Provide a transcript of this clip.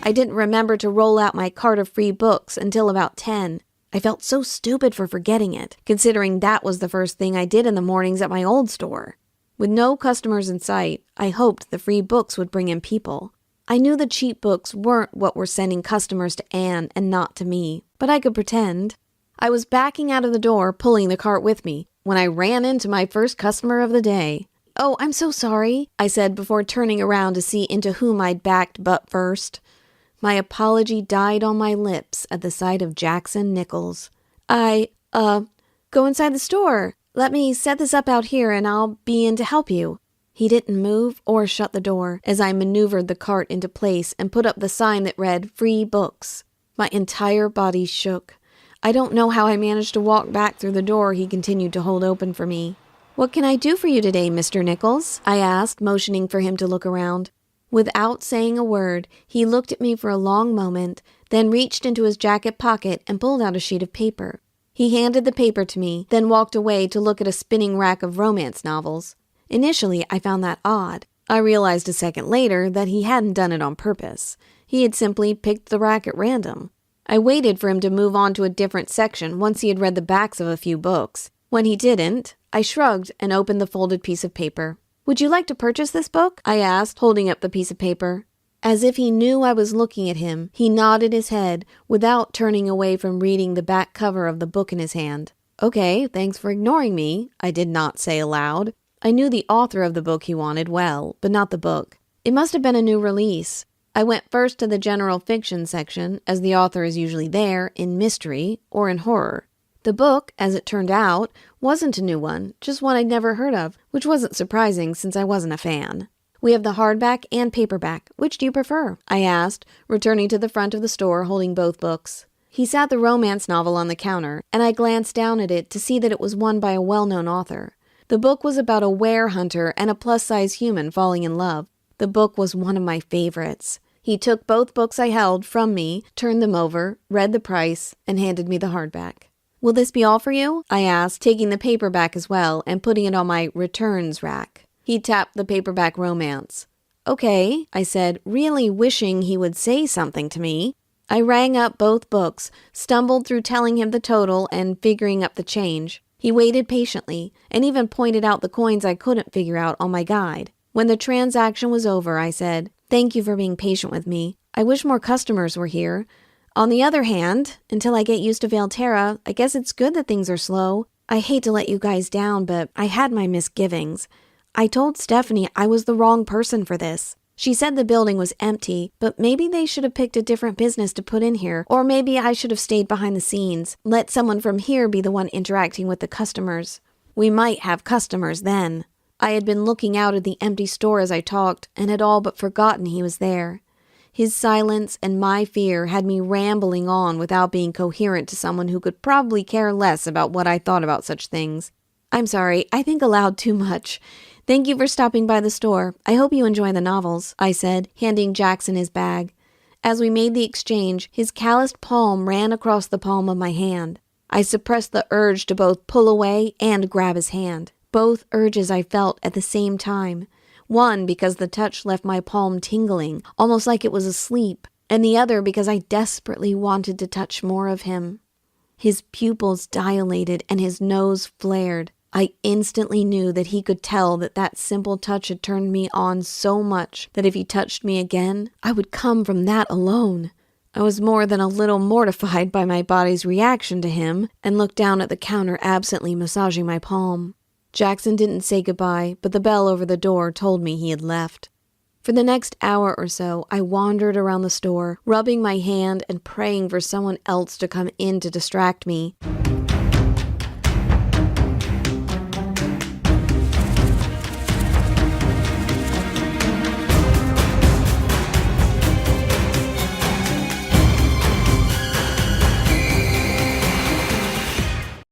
I didn't remember to roll out my cart of free books until about 10. I felt so stupid for forgetting it, considering that was the first thing I did in the mornings at my old store. With no customers in sight, I hoped the free books would bring in people. I knew the cheap books weren't what were sending customers to Anne and not to me, but I could pretend. I was backing out of the door, pulling the cart with me, when I ran into my first customer of the day. "Oh, I'm so sorry," I said before turning around to see into whom I'd backed butt first. My apology died on my lips at the sight of Jackson Nichols. Go inside the store. Let me set this up out here and I'll be in to help you." He didn't move or shut the door as I maneuvered the cart into place and put up the sign that read, "Free Books." My entire body shook. I don't know how I managed to walk back through the door he continued to hold open for me. "What can I do for you today, Mr. Nichols?" I asked, motioning for him to look around. Without saying a word, he looked at me for a long moment, then reached into his jacket pocket and pulled out a sheet of paper. He handed the paper to me, then walked away to look at a spinning rack of romance novels. Initially, I found that odd. I realized a second later that he hadn't done it on purpose. He had simply picked the rack at random. I waited for him to move on to a different section once he had read the backs of a few books. When he didn't, I shrugged and opened the folded piece of paper. "Would you like to purchase this book?" I asked, holding up the piece of paper. As if he knew I was looking at him, he nodded his head without turning away from reading the back cover of the book in his hand. "Okay, thanks for ignoring me," I did not say aloud. I knew the author of the book he wanted well, but not the book. It must have been a new release. I went first to the general fiction section, as the author is usually there, in mystery or in horror. The book, as it turned out, wasn't a new one, just one I'd never heard of, which wasn't surprising since I wasn't a fan. "We have the hardback and paperback. Which do you prefer?" I asked, returning to the front of the store holding both books. He sat the romance novel on the counter, and I glanced down at it to see that it was one by a well-known author. The book was about a were-hunter and a plus-size human falling in love. The book was one of my favorites. He took both books I held from me, turned them over, read the price, and handed me the hardback. "Will this be all for you?" I asked, taking the paperback as well and putting it on my returns rack. He tapped the paperback romance. "Okay," I said, really wishing he would say something to me. I rang up both books, stumbled through telling him the total and figuring up the change. He waited patiently, and even pointed out the coins I couldn't figure out on my guide. When the transaction was over, I said, "Thank you for being patient with me. I wish more customers were here. On the other hand, until I get used to Valeterra, I guess it's good that things are slow. I hate to let you guys down, but I had my misgivings. I told Stephanie I was the wrong person for this. She said the building was empty, but maybe they should have picked a different business to put in here, or maybe I should have stayed behind the scenes. Let someone from here be the one interacting with the customers. We might have customers then." I had been looking out at the empty store as I talked, and had all but forgotten he was there. His silence and my fear had me rambling on without being coherent to someone who could probably care less about what I thought about such things. "I'm sorry, I think aloud too much. Thank you for stopping by the store. I hope you enjoy the novels," I said, handing Jackson his bag. As we made the exchange, his calloused palm ran across the palm of my hand. I suppressed the urge to both pull away and grab his hand. Both urges I felt at the same time. One because the touch left my palm tingling, almost like it was asleep, and the other because I desperately wanted to touch more of him. His pupils dilated and his nose flared. I instantly knew that he could tell that that simple touch had turned me on so much that if he touched me again, I would come from that alone. I was more than a little mortified by my body's reaction to him and looked down at the counter absently massaging my palm. Jackson didn't say goodbye, but the bell over the door told me he had left. For the next hour or so, I wandered around the store, rubbing my hand and praying for someone else to come in to distract me.